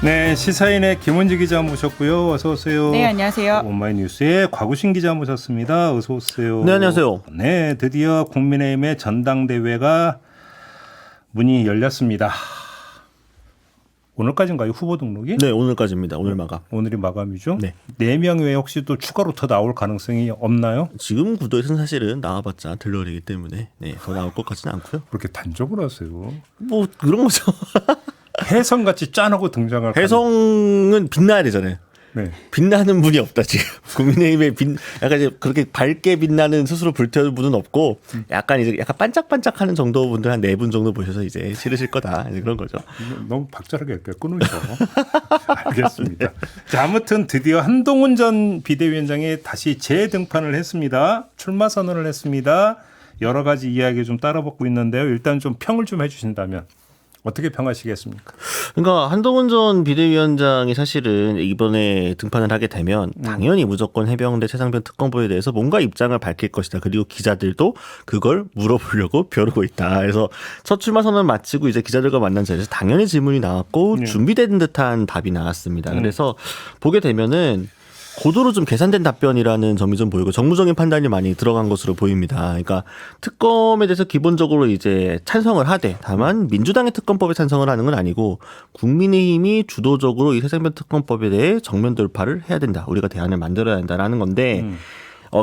네, 시사인의 김원지 기자 모셨고요. 어서 오세요. 네, 안녕하세요. 오마이뉴스의 곽우신 기자 모셨습니다. 어서 오세요. 네, 안녕하세요. 네, 드디어 국민의힘의 전당대회가 문이 열렸습니다. 오늘까지인가요? 후보 등록이? 네, 오늘까지입니다. 오늘 마감. 오늘이 마감이죠? 네. 4명 외에 혹시 또 추가로 더 나올 가능성이 없나요? 지금 구도에서는 사실은 나와봤자 들러리기 때문에 더 나올 것 같지는 않고요. 그렇게 단적으로 하세요. 뭐 그런 거죠. 혜성같이 짠하고 등장할 혜성은 빛나야 되잖아요. 네. 빛나는 분이 없다 지금. 국민의힘에 약간 이제 그렇게 밝게 빛나는 스스로 불태우는 분은 없고 약간 반짝반짝하는 정도 분들 한 4분 정도 보셔서 이제 싫으실 거다 이제 그런 거죠. 너무 박자르게 이렇게 끊으셔. 알겠습니다. 자, 아무튼 드디어 한동훈 전 비대위원장이 다시 재등판을 했습니다. 출마 선언을 했습니다. 여러 가지 이야기 좀 따라붙고 있는데요. 일단 좀 평을 좀 해주신다면 어떻게 평하시겠습니까? 그러니까 한동훈 전 비대위원장이 사실은 이번에 등판을 하게 되면 당연히 무조건 해병대 최상병 특검법에 대해서 뭔가 입장을 밝힐 것이다. 그리고 기자들도 그걸 물어보려고 벼르고 있다. 그래서 첫 출마 선언을 마치고 이제 기자들과 만난 자리에서 당연히 질문이 나왔고 준비된 듯한 답이 나왔습니다. 그래서 보게 되면은 고도로 좀 계산된 답변이라는 점이 좀 보이고 정무적인 판단이 많이 들어간 것으로 보입니다. 그러니까 특검에 대해서 기본적으로 이제 찬성을 하되 다만 민주당의 특검법에 찬성을 하는 건 아니고 국민의힘이 주도적으로 이 새상병 특검법에 대해 정면 돌파를 해야 된다. 우리가 대안을 만들어야 된다라는 건데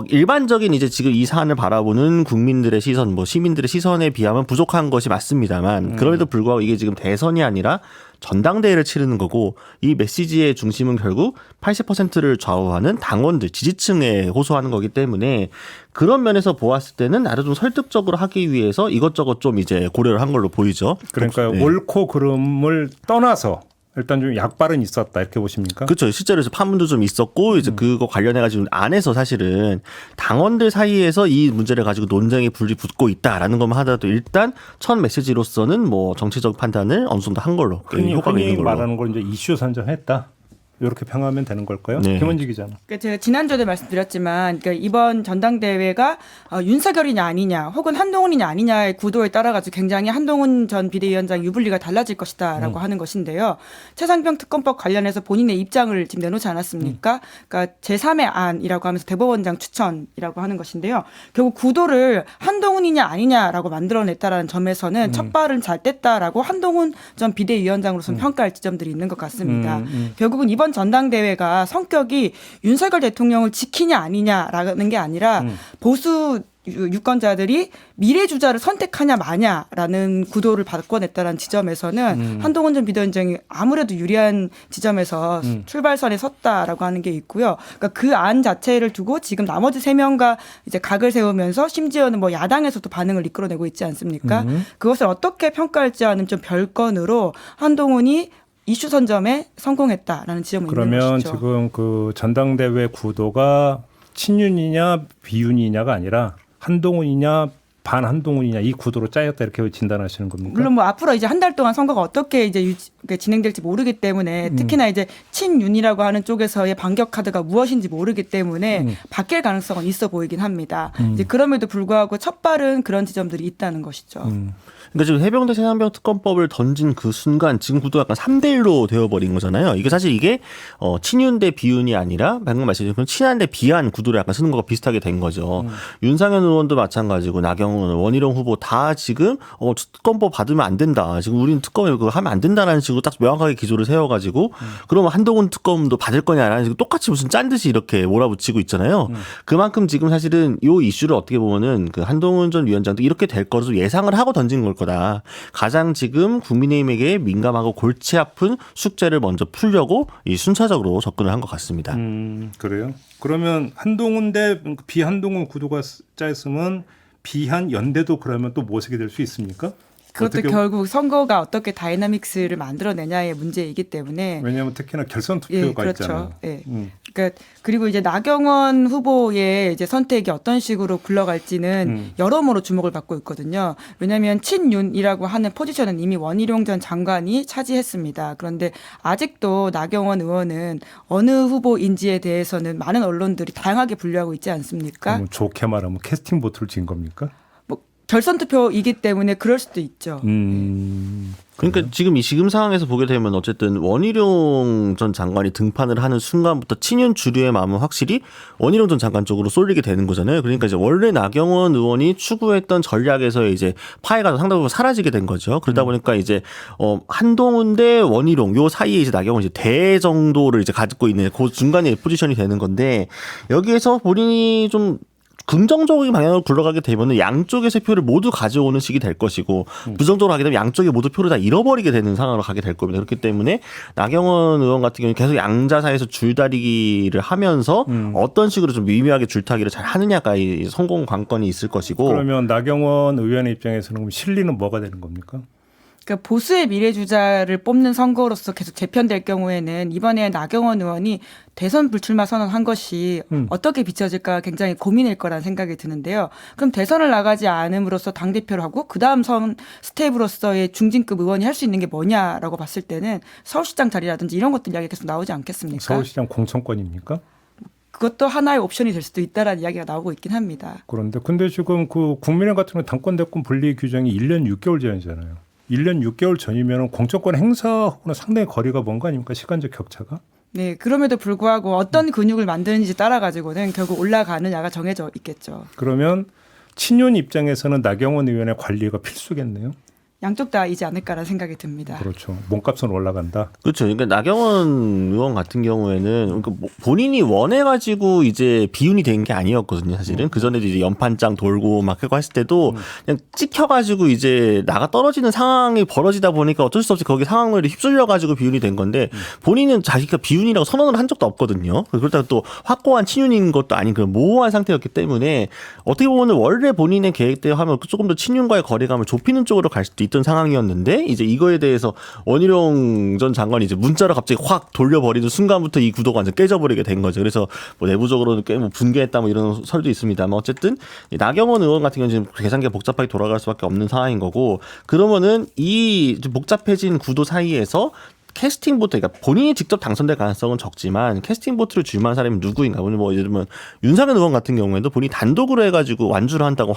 일반적인 이제 지금 이 사안을 바라보는 국민들의 시선, 뭐 시민들의 시선에 비하면 부족한 것이 맞습니다만 그럼에도 불구하고 이게 지금 대선이 아니라 전당대회를 치르는 거고 이 메시지의 중심은 결국 80%를 좌우하는 당원들, 지지층에 호소하는 거기 때문에 그런 면에서 보았을 때는 나름 좀 설득적으로 하기 위해서 이것저것 좀 이제 고려를 한 걸로 보이죠. 그러니까 네. 옳고 그름을 떠나서 일단 좀 약발은 있었다 이렇게 보십니까? 그렇죠. 실제로 파문도 좀 있었고 이제 그거 관련해 가지고 안에서 사실은 당원들 사이에서 이 문제를 가지고 논쟁이 불이 붙고 있다라는 것만 하더라도 일단 첫 메시지로서는 뭐 정치적 판단을 어느 정도 한 걸로 효과가 있는 걸로 말하는 걸 이제 이슈 선정했다. 이렇게 평하면 되는 걸까요? 네. 김원지 기자는. 그러니까 제가 지난주에도 말씀드렸지만 그러니까 이번 전당대회가 윤석열이냐 아니냐 혹은 한동훈이냐 아니냐의 구도에 따라 가지고 굉장히 한동훈 전 비대위원장 유불리가 달라질 것이다라고 하는 것인데요. 최상병 특검법 관련해서 본인의 입장을 지금 내놓지 않았습니까? 그러니까 제3의 안이라고 하면서 대법원장 추천이라고 하는 것인데요. 결국 구도를 한동훈이냐 아니냐라고 만들어냈다라는 점에서는 첫 발은 잘 뗐다라고 한동훈 전 비대위원장으로서는 평가할 지점들이 있는 것 같습니다. 결국은 이번 전당대회가 성격이 윤석열 대통령을 지키냐 아니냐라는 게 아니라 보수 유권자들이 미래 주자를 선택하냐 마냐라는 구도를 바꿔냈다는 지점에서는 한동훈 전 비대위원장이 아무래도 유리한 지점에서 출발선에 섰다라고 하는 게 있고요. 그러니까 그 안 자체를 두고 지금 나머지 3명과 이제 각을 세우면서 심지어는 뭐 야당에서도 반응을 이끌어내고 있지 않습니까? 그것을 어떻게 평가할지 하는 좀 별건으로 한동훈이 이슈 선점에 성공했다라는 지점을 그러면 있는 것이죠. 지금 그 전당대회 구도가 친윤이냐 비윤이냐가 아니라 한동훈이냐 반한동훈이냐 이 구도로 짜였다 이렇게 진단하시는 겁니까? 물론 뭐 앞으로 이제 한 달 동안 선거가 어떻게 이제 진행될지 모르기 때문에 특히나 이제 친윤이라고 하는 쪽에서의 반격 카드가 무엇인지 모르기 때문에 바뀔 가능성은 있어 보이긴 합니다. 이제 그럼에도 불구하고 첫 발은 그런 지점들이 있다는 것이죠. 그러니까 지금 해병대 최상병 특검법을 던진 그 순간 지금 구도가 약간 3대1로 되어버린 거잖아요. 이게 사실 이게 친윤 대 비윤이 아니라 방금 말씀하신 그런 친한 대 비한 구도를 약간 쓰는 거가 비슷하게 된 거죠. 윤상현 의원도 마찬가지고 나경원 의원, 원희룡 후보 다 지금 특검법 받으면 안 된다. 지금 우리는 특검을 그거 하면 안 된다라는 식으로 딱 명확하게 기조를 세워가지고 그러면 한동훈 특검도 받을 거냐라는 식으로 똑같이 무슨 짠 듯이 이렇게 몰아붙이고 있잖아요. 그만큼 지금 사실은 이 이슈를 어떻게 보면은 그 한동훈 전 위원장도 이렇게 될 거로 예상을 하고 던진 걸 거다. 가장 지금 국민의힘에게 민감하고 골치 아픈 숙제를 먼저 풀려고 이 순차적으로 접근을 한 것 같습니다. 그래요? 그러면 한동훈 대 비한동훈 구도가 짜였으면 비한 연대도 그러면 또 모색이 될 수 있습니까? 그것도 결국 선거가 어떻게 다이나믹스를 만들어내냐의 문제이기 때문에. 왜냐하면 특히나 결선 투표가 예, 그렇죠. 있잖아요. 예. 그러니까 그리고 이제 나경원 후보의 이제 선택이 어떤 식으로 굴러갈지는 여러모로 주목을 받고 있거든요. 왜냐하면 친윤이라고 하는 포지션은 이미 원희룡 전 장관이 차지했습니다. 그런데 아직도 나경원 의원은 어느 후보인지에 대해서는 많은 언론들이 다양하게 분류하고 있지 않습니까? 좋게 말하면 캐스팅 보트를 진 겁니까? 결선 투표이기 때문에 그럴 수도 있죠. 그러니까 지금 상황에서 보게 되면 어쨌든 원희룡 전 장관이 등판을 하는 순간부터 친윤 주류의 마음은 확실히 원희룡 전 장관 쪽으로 쏠리게 되는 거잖아요. 그러니까 이제 원래 나경원 의원이 추구했던 전략에서의 이제 파해가 상당 부분 사라지게 된 거죠. 그러다 보니까 이제 한동훈 대 원희룡 요 사이에 이제 나경원이 이제 대 정도를 이제 가지고 있는 그 중간에 포지션이 되는 건데 여기에서 본인이 좀 긍정적인 방향으로 굴러가게 되면 양쪽에서 표를 모두 가져오는 식이 될 것이고 부정적으로 하게 되면 양쪽에 모두 표를 다 잃어버리게 되는 상황으로 가게 될 겁니다. 그렇기 때문에 나경원 의원 같은 경우는 계속 양자 사이에서 줄다리기를 하면서 어떤 식으로 좀 미묘하게 줄타기를 잘 하느냐가 이 성공 관건이 있을 것이고 그러면 나경원 의원의 입장에서는 그럼 실리는 뭐가 되는 겁니까? 그러니까 보수의 미래주자를 뽑는 선거로서 계속 재편될 경우에는 이번에 나경원 의원이 대선 불출마 선언한 것이 어떻게 비춰질까 굉장히 고민일 거라는 생각이 드는데요. 그럼 대선을 나가지 않음으로써 당대표를 하고 그다음 선 스텝으로서의 중진급 의원이 할 수 있는 게 뭐냐라고 봤을 때는 서울시장 자리라든지 이런 것들 이야기 계속 나오지 않겠습니까? 서울시장 공천권입니까? 그것도 하나의 옵션이 될 수도 있다라는 이야기가 나오고 있긴 합니다. 그런데 근데 지금 그 국민의힘 같은 경우 당권 대권 분리 규정이 1년 6개월 전이잖아요. 1년 6개월 전이면 공천권 행사하고는 상당히 거리가 먼 거 아닙니까? 시간적 격차가? 네, 그럼에도 불구하고 어떤 근육을 만드는지 따라 가지고는 결국 올라가느냐가 정해져 있겠죠. 그러면 친윤 입장에서는 나경원 의원의 관리가 필수겠네요. 양쪽 다이지 않을까라는 생각이 듭니다. 그렇죠. 몸값은 올라간다. 그렇죠. 그러니까 나경원 의원 같은 경우에는 그러니까 본인이 원해가지고 이제 비운이 된 게 아니었거든요. 사실은 그 전에도 이제 연판장 돌고 막 하고 했을 때도 그냥 찍혀가지고 이제 나가 떨어지는 상황이 벌어지다 보니까 어쩔 수 없이 거기 상황을 휩쓸려가지고 비운이 된 건데 본인은 자기가 비운이라고 선언을 한 적도 없거든요. 그렇다고 또 확고한 친윤인 것도 아닌 그런 모호한 상태였기 때문에 어떻게 보면 원래 본인의 계획대로 하면 조금 더 친윤과의 거리감을 좁히는 쪽으로 갈 수도 있던 상황이었는데 이제 이거에 대해서 원희룡 전 장관이 이제 문자로 갑자기 확 돌려버리는 순간부터 이 구도가 완전 깨져버리게 된 거죠. 그래서 뭐 내부적으로는 꽤 뭐 분개했다 뭐 이런 설도 있습니다만 어쨌든 나경원 의원 같은 경우는 지금 계산기가 복잡하게 돌아갈 수밖에 없는 상황인 거고 그러면은 이 복잡해진 구도 사이에서 캐스팅 보트, 그러니까 본인이 직접 당선될 가능성은 적지만 캐스팅 보트를 줄만한 사람이 누구인가? 뭐 예를 들면 윤석열 의원 같은 경우에도 본인이 단독으로 해가지고 완주를 한다고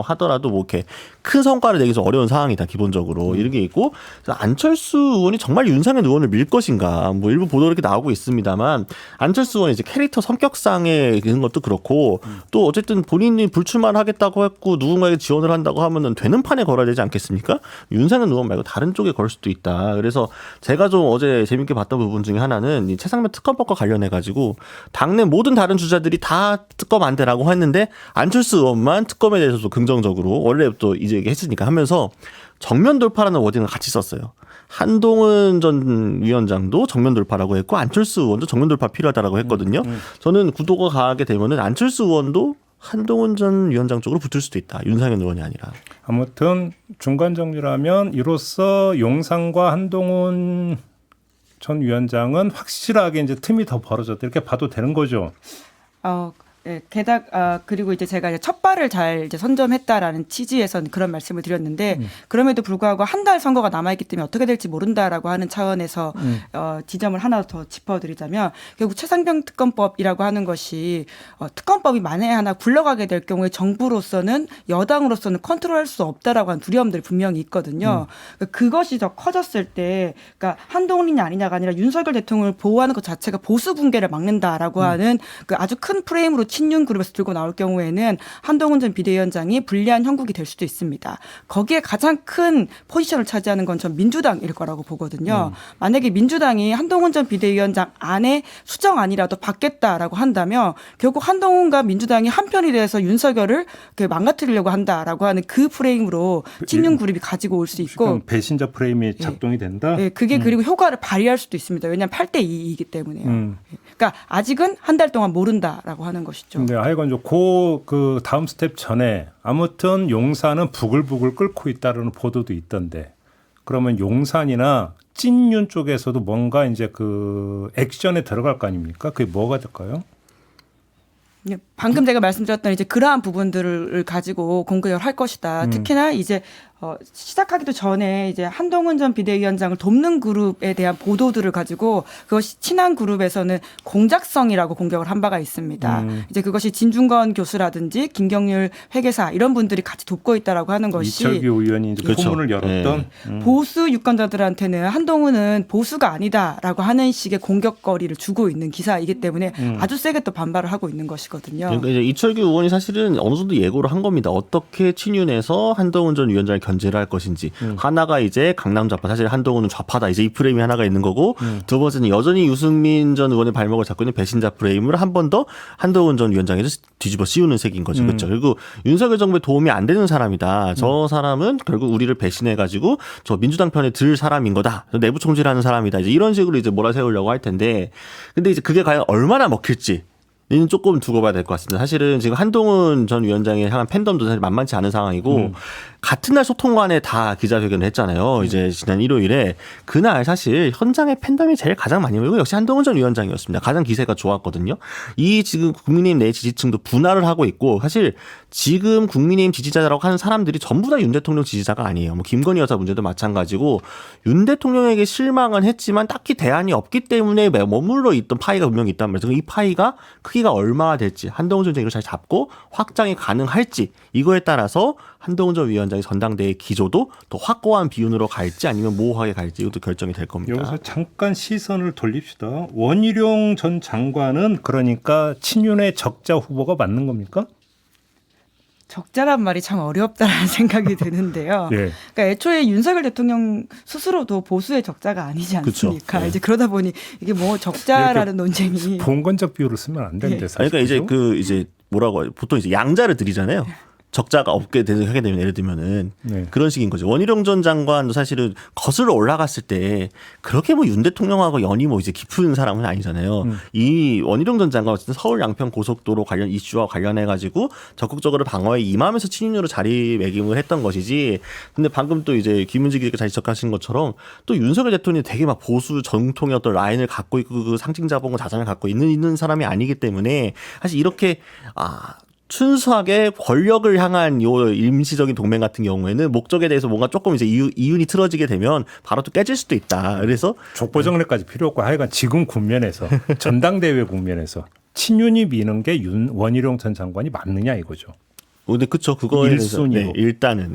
하더라도 뭐 이렇게 큰 성과를 내기서 어려운 상황이다 기본적으로 이런 게 있고 안철수 의원이 정말 윤석열 의원을 밀 것인가? 뭐 일부 보도 이렇게 나오고 있습니다만 안철수 의원이 이제 캐릭터 성격상의 그런 것도 그렇고 또 어쨌든 본인이 불출마를 하겠다고 했고 누군가에게 지원을 한다고 하면은 되는 판에 걸어야 되지 않겠습니까? 윤석열 의원 말고 다른 쪽에 걸 수도 있다. 그래서 제가 좀 어제 재밌게 봤던 부분 중에 하나는 이 최상면 특검법과 관련해 가지고 당내 모든 다른 주자들이 다 특검 안 되라고 했는데 안철수 의원만 특검에 대해서도 긍정적으로 원래부터 이제 얘기했으니까 하면서 정면 돌파라는 워딩을 같이 썼어요. 한동훈 전 위원장도 정면 돌파라고 했고 안철수 의원도 정면 돌파 필요하다라고 했거든요. 저는 구도가 가게 되면은 안철수 의원도 한동훈 전 위원장 쪽으로 붙을 수도 있다. 윤상현 의원이 아니라. 아무튼 중간 정리라면 이로써 용산과 한동훈 전 위원장은 확실하게 이제 틈이 더 벌어졌다 이렇게 봐도 되는 거죠. 네, 게다가 그리고 이제 제가 이제 첫 발을 잘 이제 선점했다라는 취지에서는 그런 말씀을 드렸는데 그럼에도 불구하고 한 달 선거가 남아있기 때문에 어떻게 될지 모른다라고 하는 차원에서 지점을 하나 더 짚어드리자면 결국 최상병 특검법이라고 하는 것이 특검법이 만에 하나 굴러가게 될 경우에 정부로서는 여당으로서는 컨트롤할 수 없다라고 하는 두려움들이 분명히 있거든요. 그러니까 그것이 더 커졌을 때 그러니까 한동훈이냐 아니냐가 아니라 윤석열 대통령을 보호하는 것 자체가 보수 붕괴를 막는다라고 하는 그 아주 큰 프레임으로 친윤 그룹에서 들고 나올 경우에는 한동훈 전 비대위원장이 불리한 형국이 될 수도 있습니다. 거기에 가장 큰 포지션을 차지하는 건 전 민주당일 거라고 보거든요. 만약에 민주당이 한동훈 전 비대위원장 안에 수정안이라도 받겠다라고 한다면 결국 한동훈과 민주당이 한편이 돼서 윤석열을 망가뜨리려고 한다라고 하는 그 프레임으로 친윤 그룹이 가지고 올 수 있고 배신자 프레임이 작동이 된다. 네, 그게 그리고 효과를 발휘할 수도 있습니다. 왜냐하면 8대2이기 때문에요. 그러니까 아직은 한 달 동안 모른다라고 하는 것이죠. 근데 하여간 그 다음 스텝 전에 아무튼 용산은 부글부글 끓고 있다는 보도도 있던데 그러면 용산이나 찐윤 쪽에서도 뭔가 이제 그 액션에 들어갈 거 아닙니까? 그게 뭐가 될까요? 방금 제가 말씀드렸던 이제 그러한 부분들을 가지고 공격을 할 것이다. 특히나 이제 시작하기도 전에 이제 한동훈 전 비대위원장을 돕는 그룹에 대한 보도들을 가지고 그것이 친한 그룹에서는 공작성이라고 공격을 한 바가 있습니다. 이제 그것이 진중권 교수라든지 김경률 회계사 이런 분들이 같이 돕고 있다라고 하는 것이 이철규 의원이 이제 그렇죠. 포문을 열었던 보수 유권자들한테는 한동훈은 보수가 아니다라고 하는 식의 공격거리를 주고 있는 기사이기 때문에 아주 세게 또 반발을 하고 있는 것이거든요. 그러니까 이제 이철규 의원이 사실은 어느 정도 예고를 한 겁니다. 어떻게 친윤에서 한동훈 전 위원장을 견제를 할 것인지. 하나가 이제 강남 좌파, 사실 한동훈은 좌파다. 이제 이 프레임이 하나가 있는 거고 두 번째는 여전히 유승민 전 의원의 발목을 잡고 있는 배신자 프레임을 한 번 더 한동훈 전 위원장에서 뒤집어 씌우는 색인 거죠. 그렇죠. 그리고 윤석열 정부에 도움이 안 되는 사람이다. 저 사람은 결국 우리를 배신해가지고 저 민주당 편에 들 사람인 거다. 내부 총질하는 사람이다. 이제 이런 식으로 이제 몰아세우려고 할 텐데, 근데 이제 그게 과연 얼마나 먹힐지. 는 조금 두고 봐야 될 것 같습니다. 사실은 지금 한동훈 전 위원장에 향한 팬덤도 사실 만만치 않은 상황이고 같은 날 소통관에 다 기자회견을 했잖아요. 이제 지난 일요일에 그날 사실 현장의 팬덤이 제일 가장 많이 모이고 역시 한동훈 전 위원장이었습니다. 가장 기세가 좋았거든요. 이 지금 국민의힘 내 지지층도 분할을 하고 있고 사실 지금 국민의힘 지지자라고 하는 사람들이 전부 다 윤 대통령 지지자가 아니에요. 뭐 김건희 여사 문제도 마찬가지고 윤 대통령에게 실망은 했지만 딱히 대안이 없기 때문에 머물러 있던 파이가 분명히 있단 말이죠. 이 파이가 크기가 얼마나 될지 한동훈 전 위원장이 잘 잡고 확장이 가능할지 이거에 따라서 한동훈 전 위원장의 전당대회 기조도 더 확고한 비윤으로 갈지 아니면 모호하게 갈지 이것도 결정이 될 겁니다. 여기서 잠깐 시선을 돌립시다. 원희룡 전 장관은 그러니까 친윤의 적자 후보가 맞는 겁니까? 적자란 말이 참 어렵다라는 생각이 드는데요. 네. 그러니까 애초에 윤석열 대통령 스스로도 보수의 적자가 아니지 않습니까? 그쵸. 이제 그러다 보니 이게 뭐 적자라는 논쟁이 봉건적 비율을 쓰면 안 되는데 사실. 그러니까 이제 뭐라고 보통 이제 양자를 드리잖아요. 적자가 없게 하게 되면 예를 들면은 네. 그런 식인 거죠. 원희룡 전 장관도 사실은 거슬러 올라갔을 때 그렇게 뭐 윤 대통령하고 연이 뭐 이제 깊은 사람은 아니잖아요. 이 원희룡 전 장관 어쨌든 서울 양평 고속도로 관련 이슈와 관련해 가지고 적극적으로 방어에 임하면서 친윤으로 자리매김을 했던 것이지. 근데 방금 또 이제 김은지 기자가 잘 지적하신 것처럼 또 윤석열 대통령이 되게 막 보수 정통의 어떤 라인을 갖고 있고 그 상징자본 자산을 갖고 있는 사람이 아니기 때문에 사실 이렇게 순수하게 권력을 향한 요 임시적인 동맹 같은 경우에는 목적에 대해서 뭔가 조금 이제 이윤이 틀어지게 되면 바로 또 깨질 수도 있다. 그래서 족보정리까지 필요 없고 하여간 지금 국면에서 전당대회 국면에서 친윤이 미는 게 원희룡 전 장관이 맞느냐 이거죠. 근데 그쵸 그거에 대해서 1순위로. 일단은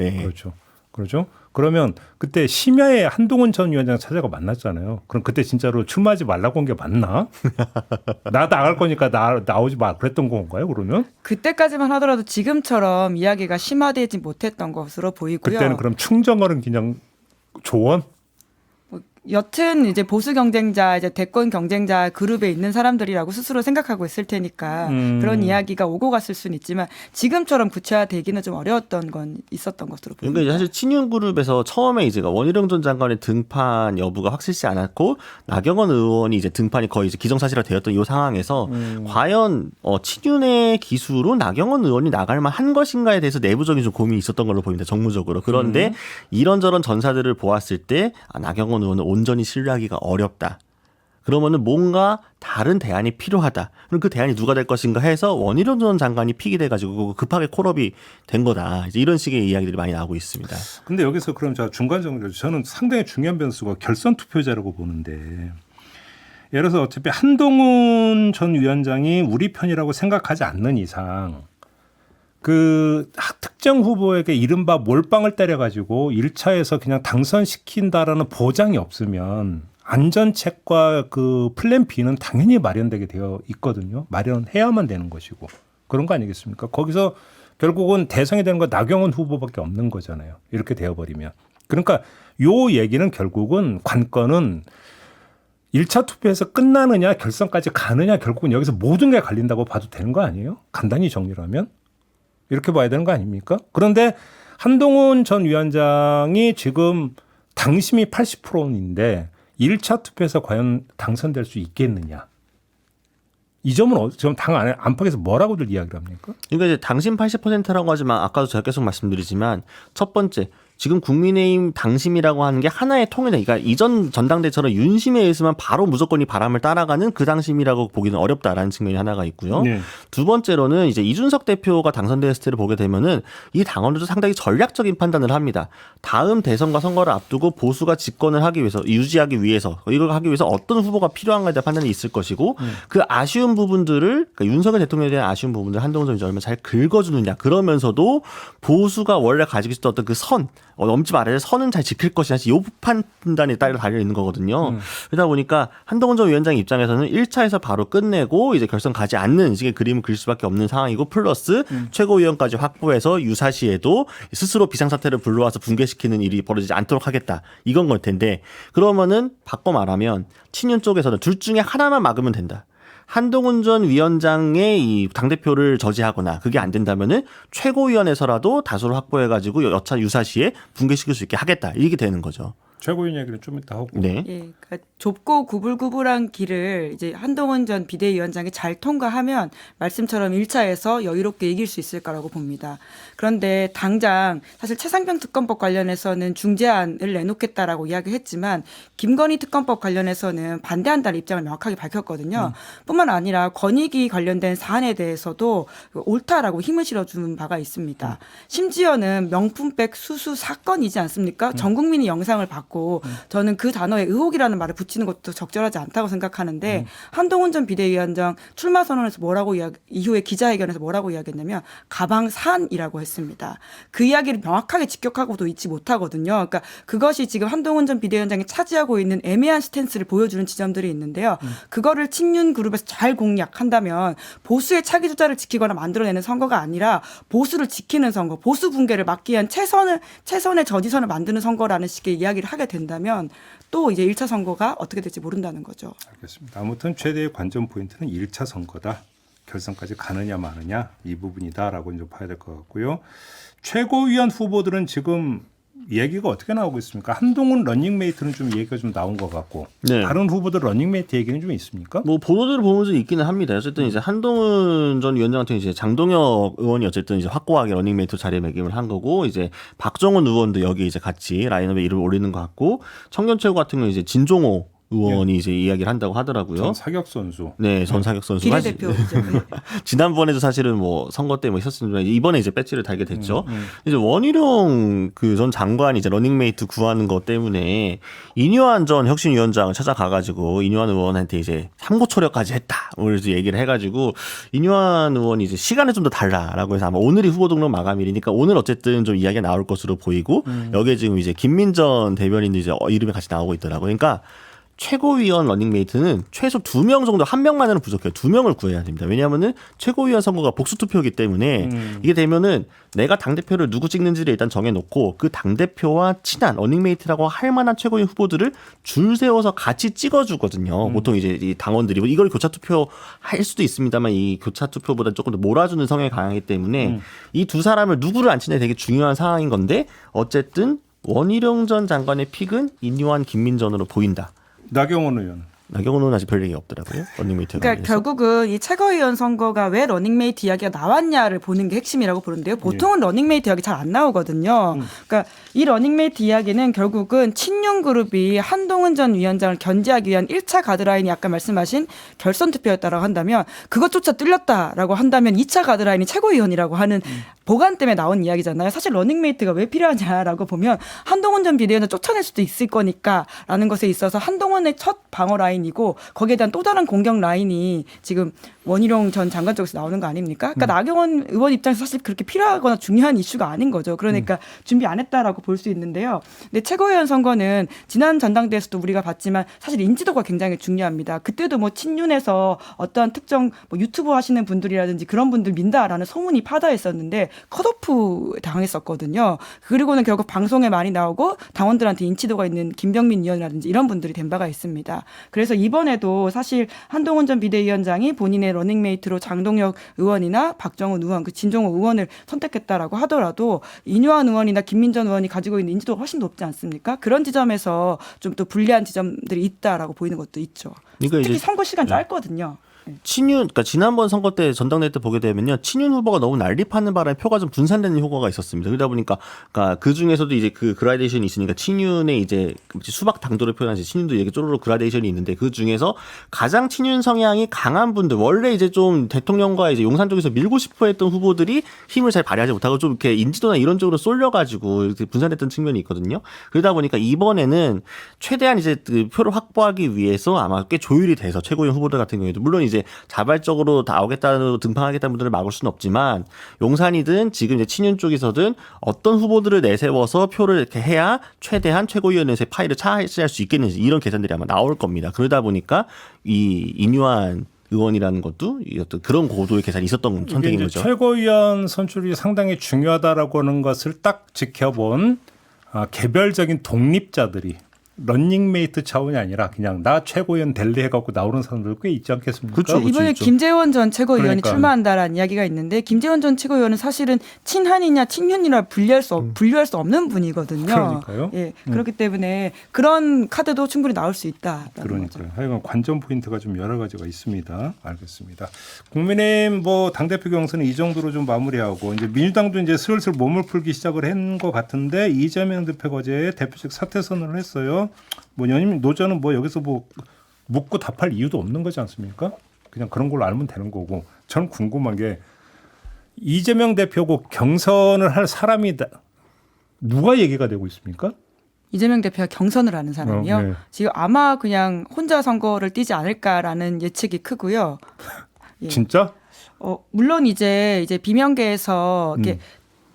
그렇죠. 그러면 그때 심야에 한동훈 전 위원장 찾아가 만났잖아요. 그럼 그때 진짜로 출마하지 말라고 한 게 맞나? 나 나갈 거니까 나오지 마 그랬던 건가요? 그러면? 그때까지만 하더라도 지금처럼 이야기가 심화되지 못했던 것으로 보이고요. 그때는 그럼 충정어른 그냥 조언? 여튼 이제 보수 경쟁자, 이제 대권 경쟁자 그룹에 있는 사람들이라고 스스로 생각하고 있을 테니까 그런 이야기가 오고 갔을 수는 있지만 지금처럼 구체화되기는 좀 어려웠던 건 있었던 것으로 보입니다. 그러니까 사실 친윤 그룹에서 처음에 이제 원희룡 전 장관의 등판 여부가 확실치 않았고 나경원 의원이 이제 등판이 거의 이제 기정사실화 되었던 이 상황에서 과연 친윤의 기수로 나경원 의원이 나갈 만한 것인가에 대해서 내부적인 좀 고민이 있었던 걸로 보입니다. 정무적으로. 그런데 이런저런 전사들을 보았을 때 나경원 의원은 온전히 신뢰하기가 어렵다. 그러면은 뭔가 다른 대안이 필요하다. 그럼 그 대안이 누가 될 것인가 해서 원희룡 전 장관이 픽이 돼가지고 급하게 콜업이 된 거다. 이제 이런 식의 이야기들이 많이 나오고 있습니다. 근데 여기서 그럼 중간 정리 저는 상당히 중요한 변수가 결선 투표자라고 보는데 예를 들어서 어차피 한동훈 전 위원장이 우리 편이라고 생각하지 않는 이상 그 특정 후보에게 이른바 몰빵을 때려가지고 1차에서 그냥 당선시킨다라는 보장이 없으면 안전책과 그 플랜 B는 당연히 마련되게 되어 있거든요. 마련해야만 되는 것이고 그런 거 아니겠습니까? 거기서 결국은 대상이 되는 건 나경원 후보밖에 없는 거잖아요. 이렇게 되어버리면. 그러니까 요 얘기는 결국은 관건은 1차 투표에서 끝나느냐 결선까지 가느냐 결국은 여기서 모든 게 갈린다고 봐도 되는 거 아니에요? 간단히 정리를 하면. 이렇게 봐야 되는 거 아닙니까? 그런데 한동훈 전 위원장이 지금 당심이 80%인데 1차 투표에서 과연 당선될 수 있겠느냐. 이 점은 지금 당 안팎에서 뭐라고들 이야기를 합니까? 그러니까 이제 당신 80%라고 하지만 아까도 제가 계속 말씀드리지만 첫 번째 지금 국민의힘 당심이라고 하는 게 하나의 통일이다. 그러니까 이전 전당대처럼 윤심에 의해서만 바로 무조건 이 바람을 따라가는 그 당심이라고 보기는 어렵다라는 측면이 하나가 있고요. 네. 두 번째로는 이제 이준석 대표가 당선됐을 때를 보게 되면은 이 당원들도 상당히 전략적인 판단을 합니다. 다음 대선과 선거를 앞두고 보수가 집권을 하기 위해서 유지하기 위해서 이걸 하기 위해서 어떤 후보가 필요한가에 대한 판단이 있을 것이고 그 아쉬운 부분들을 그러니까 윤석열 대통령에 대한 아쉬운 부분들 한동훈 전 위원장이 얼마나 잘 긁어주느냐 그러면서도 보수가 원래 가지고 있었던 어떤 그 선 넘지 말아야 선은 잘 지킬 것이냐 이 판단에 따라 달려 있는 거거든요. 그러다 보니까 한동훈 전 위원장 입장에서는 1차에서 바로 끝내고 이제 결선 가지 않는 식의 그림을 그릴 수밖에 없는 상황이고 플러스 최고위원까지 확보해서 유사시에도 스스로 비상사태를 불러와서 붕괴시키는 일이 벌어지지 않도록 하겠다. 이건 걸 텐데 그러면은 바꿔 말하면 친윤 쪽에서는 둘 중에 하나만 막으면 된다. 한동훈 전 위원장의 이 당대표를 저지하거나 그게 안 된다면은 최고위원회에서라도 다수를 확보해가지고 여차 유사시에 붕괴시킬 수 있게 하겠다. 이게 되는 거죠. 최고위원 얘기는 좀 이따 하고. 네. 예, 그러니까 좁고 구불구불한 길을 이제 한동훈 전 비대위원장이 잘 통과하면 말씀처럼 1차에서 여유롭게 이길 수 있을 거라고 봅니다. 그런데 당장 사실 최상병 특검법 관련해서는 중재안을 내놓겠다라고 이야기했지만 김건희 특검법 관련해서는 반대한다는 입장을 명확하게 밝혔거든요. 뿐만 아니라 권익위 관련된 사안에 대해서도 옳다라고 힘을 실어주는 바가 있습니다. 심지어는 명품백 수수 사건이지 않습니까? 전 국민이 영상을 봤고 저는 그 단어에 의혹이라는 말을 붙이는 것도 적절하지 않다고 생각하는데 한동훈 전 비대위원장 출마 선언에서 이후에 기자회견에서 뭐라고 이야기했냐면 가방 산이라고 했습니다. 그 이야기를 명확하게 직격하고도 잊지 못하거든요. 그러니까 그것이 지금 한동훈 전 비대위원장이 차지하고 있는 애매한 스탠스를 보여주는 지점들이 있는데요. 그거를 친윤 그룹에서 잘 공략한다면 보수의 차기 주자를 지키거나 만들어내는 선거가 아니라 보수를 지키는 선거, 보수 붕괴를 막기 위한 최선의 저지선을 만드는 선거라는 식의 이야기를 하게 된다면 또 이제 1차 선거가 어떻게 될지 모른다는 거죠. 알겠습니다. 아무튼 최대의 관전 포인트는 1차 선거다. 결선까지 가느냐 마느냐 이 부분이다라고 이제 봐야 될 것 같고요. 최고위원 후보들은 지금 얘기가 어떻게 나오고 있습니까? 한동훈 러닝메이트는 좀 얘기가 좀 나온 것 같고 네. 다른 후보들 러닝메이트 얘기는 좀 있습니까? 뭐 보도들을 보면서 있기는 합니다. 어쨌든 이제 한동훈 전 위원장 같은 이제 장동혁 의원이 어쨌든 이제 확고하게 러닝메이트 자리매김을 한 거고 이제 박정훈 의원도 여기 이제 같이 라인업에 이름을 올리는 것 같고 청년최고 같은 경우는 이제 진종호 의원이 이제 이야기를 한다고 하더라고요. 전 사격 선수. 네, 전 사격 선수가 비례대표죠. 지난번에도 사실은 뭐 선거 때 뭐 있었지만 이번에 이제 배지를 달게 됐죠. 이제 원희룡 그 전 장관이 이제 러닝메이트 구하는 것 때문에 이뇨한 전 혁신위원장을 찾아가가지고 이뇨한 의원한테 이제 삼고초려까지 했다. 그래서 얘기를 해가지고 이뇨한 의원이 이제 시간을 좀 더 달라라고 해서 아마 오늘이 후보 등록 마감일이니까 오늘 어쨌든 좀 이야기가 나올 것으로 보이고 여기에 지금 이제 김민전 대변인도 이제 이름이 같이 나오고 있더라고요. 그러니까. 최고위원 러닝메이트는 최소 2명 정도, 1명만으로는 부족해요. 2명을 구해야 됩니다. 왜냐하면은 최고위원 선거가 복수투표이기 때문에 이게 되면은 내가 당대표를 누구 찍는지를 일단 정해놓고 그 당대표와 친한 러닝메이트라고 할 만한 최고위원 후보들을 줄 세워서 같이 찍어주거든요. 보통 이제 이 당원들이 이걸 교차투표 할 수도 있습니다만 이 교차투표보다 조금 더 몰아주는 성향이 강하기 때문에 이 두 사람을 누구를 앉히냐 되게 중요한 상황인 건데 어쨌든 원희룡 전 장관의 픽은 인요한 김민전으로 보인다. 나경원 의원. 나경원은 아직 별 얘기가 없더라고요. 러닝메이트. 그러니까 결국은 이 최고위원 선거가 왜 러닝메이트 이야기가 나왔냐를 보는 게 핵심이라고 보는데요. 보통은 러닝메이트 이야기 잘 안 나오거든요. 그러니까 이 러닝메이트 이야기는 결국은 친윤 그룹이 한동훈 전 위원장을 견제하기 위한 1차 가드라인이 아까 말씀하신 결선 투표였다라고 한다면 그것조차 뚫렸다라고 한다면 2차 가드라인이 최고위원이라고 하는 보관 때문에 나온 이야기잖아요. 사실 러닝메이트가 왜 필요하냐라고 보면 한동훈 전 비대위원장 쫓아낼 수도 있을 거니까라는 것에 있어서 한동훈의 첫 방어 라인이고 거기에 대한 또 다른 공격 라인이 지금 원희룡 전 장관 쪽에서 나오는 거 아닙니까? 그러니까 나경원 의원 입장에서 사실 그렇게 필요하거나 중요한 이슈가 아닌 거죠. 그러니까 준비 안 했다라고 볼 수 있는데요. 근데 최고위원 선거는 지난 전당대회에서도 우리가 봤지만 사실 인지도가 굉장히 중요합니다. 그때도 뭐 친윤에서 어떠한 특정 뭐 유튜브 하시는 분들이라든지 그런 분들 민다라는 소문이 파다했었는데 컷오프 당했었거든요. 그리고는 결국 방송에 많이 나오고 당원들한테 인지도가 있는 김병민 의원이라든지 이런 분들이 된 바가 있습니다. 그래서 이번에도 사실 한동훈 전 비대위원장이 본인의 러닝메이트로 장동혁 의원이나 박정훈 의원, 그 진종호 의원을 선택했다라고 하더라도 이뇨한 의원이나 김민전 의원이 가지고 있는 인지도가 훨씬 높지 않습니까? 그런 지점에서 좀 또 불리한 지점들이 있다라고 보이는 것도 있죠. 그러니까 특히 이제 선거 시간 짧거든요. 그러니까 지난번 선거 때 전당대회 때 보게 되면요, 친윤 후보가 너무 난립하는 바람에 표가 좀 분산되는 효과가 있었습니다. 그러다 보니까, 그러니까 그 중에서도 이제 그 그라데이션이 있으니까 친윤의 이제 수박 당도를 표현하지 친윤도 이렇게 쪼로로 그라데이션이 있는데 그 중에서 가장 친윤 성향이 강한 분들, 원래 이제 좀 대통령과 이제 용산 쪽에서 밀고 싶어했던 후보들이 힘을 잘 발휘하지 못하고 좀 이렇게 인지도나 이런 쪽으로 쏠려가지고 이렇게 분산됐던 측면이 있거든요. 그러다 보니까 이번에는 최대한 이제 그 표를 확보하기 위해서 아마 꽤 조율이 돼서 최고위원 후보들 같은 경우에도 물론 이제 자발적으로 나오겠다는 등판하겠다는 분들을 막을 수는 없지만 용산이든 지금 이제 친윤 쪽에서든 어떤 후보들을 내세워서 표를 이렇게 해야 최대한 최고위원회에서 파일을 차지할 수 있겠는지 이런 계산들이 아마 나올 겁니다. 그러다 보니까 이 인유한 의원이라는 것도 어떤 그런 고도의 계산이 있었던 선택인 거죠. 최고위원 선출이 상당히 중요하다라고 하는 것을 딱 지켜본 개별적인 독립자들이 런닝메이트 차원이 아니라 그냥 나 최고위원 될래 해갖고 나오는 사람들 꽤 있지 않겠습니까? 그렇죠. 이번에 있죠. 김재원 전 최고위원이 그러니까요. 출마한다라는 이야기가 있는데 김재원 전 최고위원은 사실은 친한이냐 친윤이냐 분류할 수 없는 분이거든요. 그러니까요. 예, 그렇기 때문에 그런 카드도 충분히 나올 수 있다라는 거죠. 그러니까요. 하여간 관전 포인트가 좀 여러 가지가 있습니다. 알겠습니다. 국민의힘 뭐 당대표 경선은 이 정도로 좀 마무리하고 이제 민주당도 이제 슬슬 몸을 풀기 시작을 한 것 같은데 이재명 대표가 어제 대표직 사퇴 선언을 했어요. 뭐 연임 노조는 뭐 여기서 뭐 묻고 답할 이유도 없는 거지 않습니까? 그냥 그런 걸로 알면 되는 거고. 저는 궁금한 게 이재명 대표고 경선을 할 사람이 누가 얘기가 되고 있습니까? 이재명 대표가 경선을 하는 사람이요. 네. 지금 아마 그냥 혼자 선거를 뛰지 않을까라는 예측이 크고요. 예. 진짜? 물론 이제 비명계에서 이렇게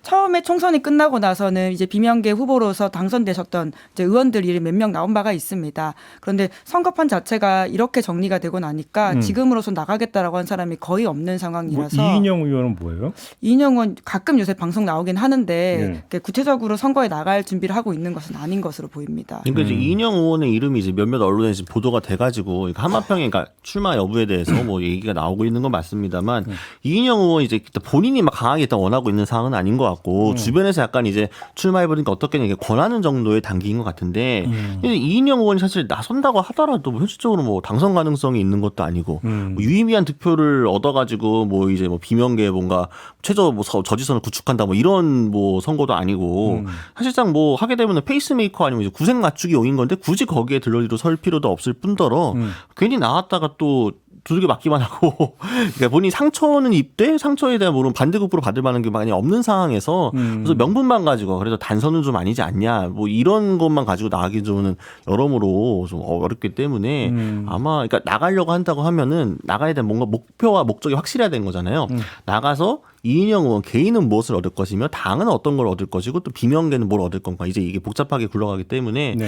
처음에 총선이 끝나고 나서는 이제 비명계 후보로서 당선되셨던 이제 의원들이 몇 명 나온 바가 있습니다. 그런데 선거판 자체가 이렇게 정리가 되고 나니까 지금으로서 나가겠다라고 한 사람이 거의 없는 상황이라서. 뭐 이인영 의원은 뭐예요? 이인영 의원 가끔 요새 방송 나오긴 하는데 구체적으로 선거에 나갈 준비를 하고 있는 것은 아닌 것으로 보입니다. 그러니까 이제 이인영 의원의 이름이 이제 몇몇 언론에 지금 보도가 돼가지고 한마평에 그러니까 출마 여부에 대해서 뭐 얘기가 나오고 있는 건 맞습니다만 이인영 의원 이제 본인이 막 강하게 일단 원하고 있는 상황은 아닌 것 같고 주변에서 약간 이제 출마해보니까 어떻게냐 이게 권하는 정도의 단계인 것 같은데 이인영 의원이 사실 나선다고 하더라도 뭐 현실적으로 뭐 당선 가능성이 있는 것도 아니고 뭐 유의미한 득표를 얻어가지고 뭐 이제 뭐 비명계 뭔가 최저 뭐 저지선을 구축한다 뭐 이런 뭐 선거도 아니고 사실상 뭐 하게 되면 페이스메이커 아니면 이제 구색 맞추기 용인 건데 굳이 거기에 들러리로 설 필요도 없을 뿐더러 괜히 나왔다가 또 두들겨 맞기만 하고 그러니까 본인이 상처는 입대 상처에 대한 물론 반대급부로 받을 만한 게 많이 없는 상황에서 그래서 명분만 가지고 그래서 단선은 좀 아니지 않냐 뭐 이런 것만 가지고 나가기 좀 여러모로 좀 어렵기 때문에 아마 그러니까 나가려고 한다고 하면은 나가야 될 뭔가 목표와 목적이 확실해야 되는 거잖아요. 나가서 이인영 의원 개인은 무엇을 얻을 것이며 당은 어떤 걸 얻을 것이고 또 비명계는 뭘 얻을 건가 이제 이게 복잡하게 굴러가기 때문에 네.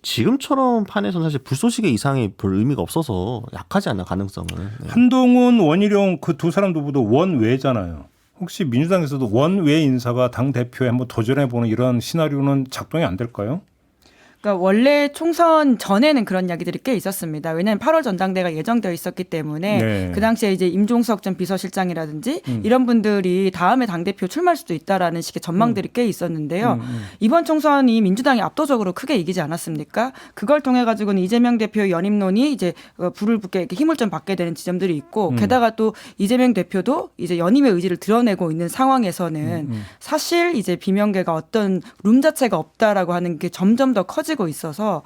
지금처럼 판에서는 사실 불쏘시개 이상의 별 의미가 없어서 약하지 않나 가능성은. 네. 한동훈 원희룡 그 두 사람도 모두 원외잖아요. 혹시 민주당에서도 원외 인사가 당 대표에 한번 도전해보는 이런 시나리오는 작동이 안 될까요? 그러니까 원래 총선 전에는 그런 이야기들이 꽤 있었습니다. 왜냐하면 8월 전당대회가 예정되어 있었기 때문에 네. 그 당시에 이제 임종석 전 비서실장이라든지 이런 분들이 다음에 당대표 출마할 수도 있다라는 식의 전망들이 꽤 있었는데요. 이번 총선이 민주당이 압도적으로 크게 이기지 않았습니까? 그걸 통해 가지고는 이재명 대표의 연임론이 이제 불을 붙게 이렇게 힘을 좀 받게 되는 지점들이 있고 게다가 또 이재명 대표도 이제 연임의 의지를 드러내고 있는 상황에서는 사실 이제 비명계가 어떤 룸 자체가 없다라고 하는 게 점점 더 커지고 있어서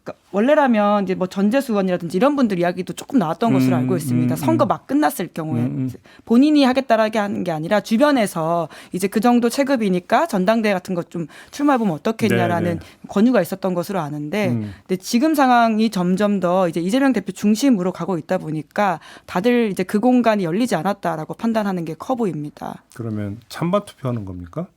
그러니까 원래라면 이제 뭐 전재수 의원이라든지 이런 분들 이야기도 조금 나왔던 것으로 알고 있습니다. 선거 막 끝났을 경우에 본인이 하겠다라고 하는 게 아니라 주변에서 이제 그 정도 체급이니까 전당대회 같은 것 좀 출마해보면 어떻겠냐라는 네, 네. 권유가 있었던 것으로 아는데 근데 지금 상황이 점점 더 이제 이재명 대표 중심으로 가고 있다 보니까 다들 이제 그 공간이 열리지 않았다라고 판단하는 게 커 보입니다. 그러면 찬반 투표하는 겁니까?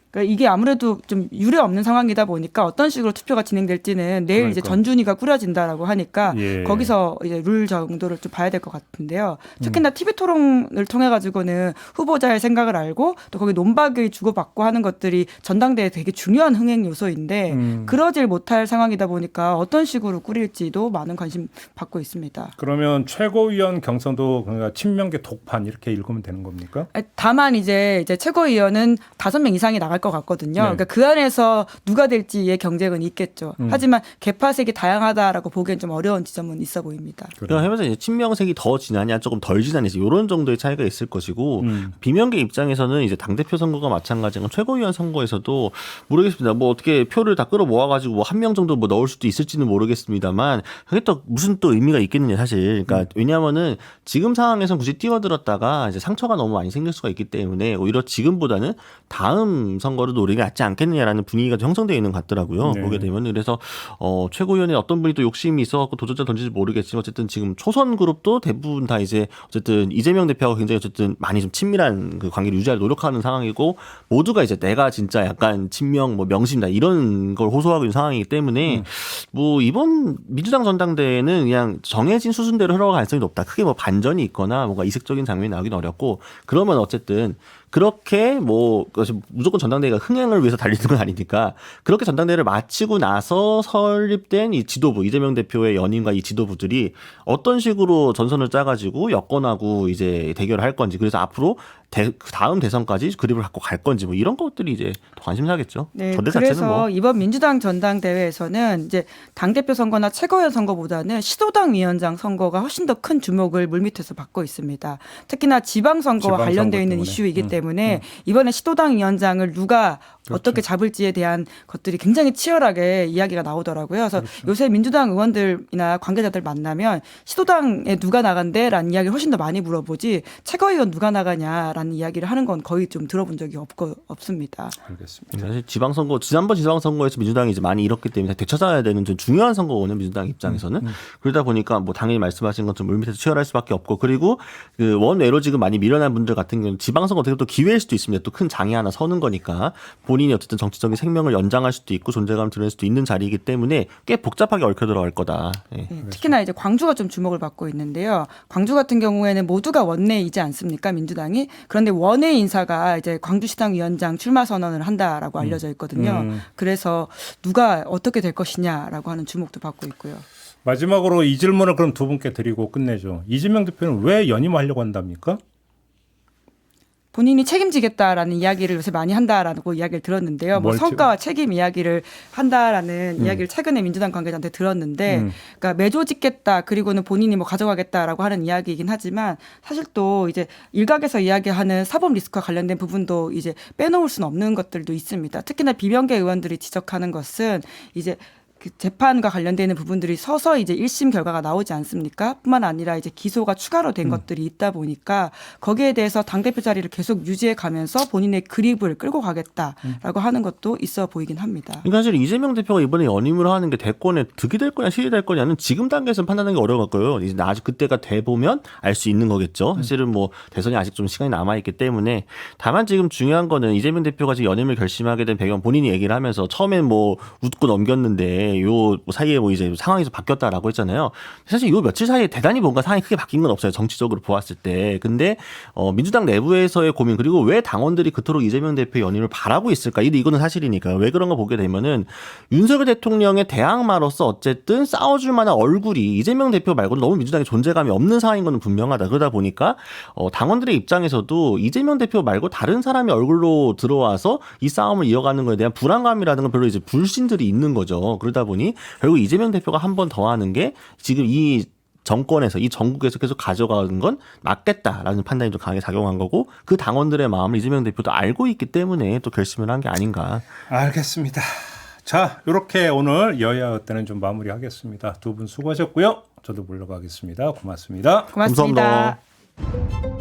그러니까 이게 아무래도 좀 유례 없는 상황이다 보니까 어떤 식으로 투표가 진행될지는 내일 이제 그러니까. 전준위가 꾸려진다라고 하니까 예. 거기서 이제 룰 정도를 좀 봐야 될 것 같은데요. 특히나 TV 토론을 통해 가지고는 후보자의 생각을 알고 또 거기 논박을 주고받고 하는 것들이 전당대회 되게 중요한 흥행 요소인데 그러질 못할 상황이다 보니까 어떤 식으로 꾸릴지도 많은 관심 받고 있습니다. 그러면 최고위원 경선도 그러니까 친명계 독판 이렇게 읽으면 되는 겁니까? 다만 이제 최고위원은 5명 이상이 나갈 것 같거든요. 네. 그러니까 그 안에서 누가 될지의 경쟁은 있겠죠. 하지만 개파색이 다양하다라고 보기엔 좀 어려운 지점은 있어 보입니다. 그러니까 하면서 이제 친명색이 더 진하냐 조금 덜 진하냐 이런 정도의 차이가 있을 것이고 비명계 입장에서는 이제 당대표 선거가 마찬가지고 최고위원 선거에서도 모르겠습니다. 뭐 어떻게 표를 다 끌어모아가지고 뭐 한 명 정도 뭐 넣을 수도 있을지는 모르겠습니다만 그게 또 무슨 또 의미가 있겠느냐 사실. 그러니까 왜냐하면은 지금 상황에서 굳이 뛰어들었다가 이제 상처가 너무 많이 생길 수가 있기 때문에 오히려 지금보다는 다음 선거를 노리는 게 낫지 않겠느냐라는 분위기가 좀 형성되어 있는 것 같더라고요. 네. 보게 되면 그래서 최고위원회 어떤 분이 또 욕심이 있어갖고 도전자 던질지 모르겠지만 어쨌든 지금 초선 그룹도 대부분 다 이제 어쨌든 이재명 대표가 굉장히 어쨌든 많이 좀 친밀한 그 관계를 유지하려 노력하는 상황이고 모두가 이제 내가 진짜 약간 친명 뭐 명심다 이런 걸 호소하고 있는 상황이기 때문에 뭐 이번 민주당 전당대회는 그냥 정해진 수순대로 흘러갈 가능성이 높다. 크게 뭐 반전이 있거나 뭔가 이색적인 장면이 나오긴 어렵고 그러면 어쨌든 그렇게 뭐 무조건 전당대회가 흥행을 위해서 달리는 건 아니니까 그렇게 전당대회를 마치고 나서 설립된 이 지도부 이재명 대표의 연임과 이 지도부들이 어떤 식으로 전선을 짜가지고 여권하고 이제 대결을 할 건지 그래서 앞으로 다음 대선까지 그립을 갖고 갈 건지 뭐 이런 것들이 이제 더 관심사겠죠. 네, 전대 그래서 자체는 뭐 이번 민주당 전당대회에서는 이제 당대표 선거나 최고위원 선거보다는 시도당 위원장 선거가 훨씬 더 큰 주목을 물밑에서 받고 있습니다. 특히나 지방선거와 관련되어 있는 때문에. 이슈이기 때문에 이번에 시도당 위원장을 누가 어떻게 잡을지에 대한 것들이 굉장히 치열하게 이야기가 나오더라고요. 그래서 요새 민주당 의원들이나 관계자들 만나면 시도당에 누가 나간대라는 이야기를 훨씬 더 많이 물어보지 최고위원 누가 나가냐라는 이야기를 하는 건 거의 좀 들어본 적이 없습니다. 알겠습니다. 사실 지방선거 지난번 지방선거에서 민주당이 이제 많이 잃었기 때문에 되찾아야 되는 좀 중요한 선거거든요. 민주당 입장에서는 그러다 보니까 뭐 당연히 말씀하신 것처럼 물밑에서 치열할 수밖에 없고 그리고 그 원외로 지금 많이 밀려난 분들 같은 경우는 지방선거 어떻게 또 기회일 수도 있습니다. 또 큰 장이 하나 서는 거니까 본인이 어쨌든 정치적인 생명을 연장할 수도 있고 존재감을 드러낼 수도 있는 자리이기 때문에 꽤 복잡하게 얽혀 들어갈 거다. 예. 네, 특히나 이제 광주가 좀 주목을 받고 있는데요. 광주 같은 경우에는 모두가 원내이지 않습니까? 민주당이. 그런데 원내 인사가 이제 광주시당 위원장 출마 선언을 한다라고 알려져 있거든요. 그래서 누가 어떻게 될 것이냐라고 하는 주목도 받고 있고요. 마지막으로 이 질문을 그럼 두 분께 드리고 끝내죠. 이재명 대표는 왜 연임하려고 한답니까? 본인이 책임지겠다라는 이야기를 요새 많이 한다라고 이야기를 들었는데요. 뭐 성과와 책임 이야기를 한다라는 이야기를 최근에 민주당 관계자한테 들었는데, 그러니까 매조 짓겠다 그리고는 본인이 뭐 가져가겠다라고 하는 이야기이긴 하지만 사실 또 이제 일각에서 이야기하는 사법 리스크와 관련된 부분도 이제 빼놓을 수는 없는 것들도 있습니다. 특히나 비명계 의원들이 지적하는 것은 이제 그 재판과 관련되는 부분들이 서서히 이제 1심 결과가 나오지 않습니까? 뿐만 아니라 이제 기소가 추가로 된 것들이 있다 보니까 거기에 대해서 당대표 자리를 계속 유지해 가면서 본인의 그립을 끌고 가겠다라고 하는 것도 있어 보이긴 합니다. 그러니까 사실 이재명 대표가 이번에 연임을 하는 게 대권에 득이 될 거냐 실이 될 거냐는 지금 단계에서는 판단하기 어려울 거예요. 이제 아직 그때가 돼 보면 알 수 있는 거겠죠. 사실은 뭐 대선이 아직 좀 시간이 남아 있기 때문에 다만 지금 중요한 거는 이재명 대표가 지금 연임을 결심하게 된 배경 본인이 얘기를 하면서 처음엔 뭐 웃고 넘겼는데 요 사이에 뭐 이제 상황이 좀 바뀌었다라고 했잖아요. 사실 요 며칠 사이에 대단히 뭔가 상황이 크게 바뀐 건 없어요. 정치적으로 보았을 때. 근데 민주당 내부에서의 고민 그리고 왜 당원들이 그토록 이재명 대표의 연임을 바라고 있을까? 이거는 사실이니까. 왜 그런 거 보게 되면은 윤석열 대통령의 대항마로서 어쨌든 싸워줄 만한 얼굴이 이재명 대표 말고는 너무 민주당에 존재감이 없는 상황인 건 분명하다. 그러다 보니까 당원들의 입장에서도 이재명 대표 말고 다른 사람의 얼굴로 들어와서 이 싸움을 이어가는 거에 대한 불안감이라는 건 별로 이제 불신들이 있는 거죠. 그러다 보니 결국 이재명 대표가 한 번 더 하는 게 지금 이 정권에서 이 전국에서 계속 가져가는 건 맞겠다라는 판단이 좀 강하게 작용한 거고 그 당원들의 마음을 이재명 대표도 알고 있기 때문에 또 결심을 한 게 아닌가. 알겠습니다. 자, 이렇게 오늘 여야 때는 좀 마무리하겠습니다. 두 분 수고하셨고요. 저도 물러가겠습니다. 고맙습니다. 고맙습니다. 감사합니다.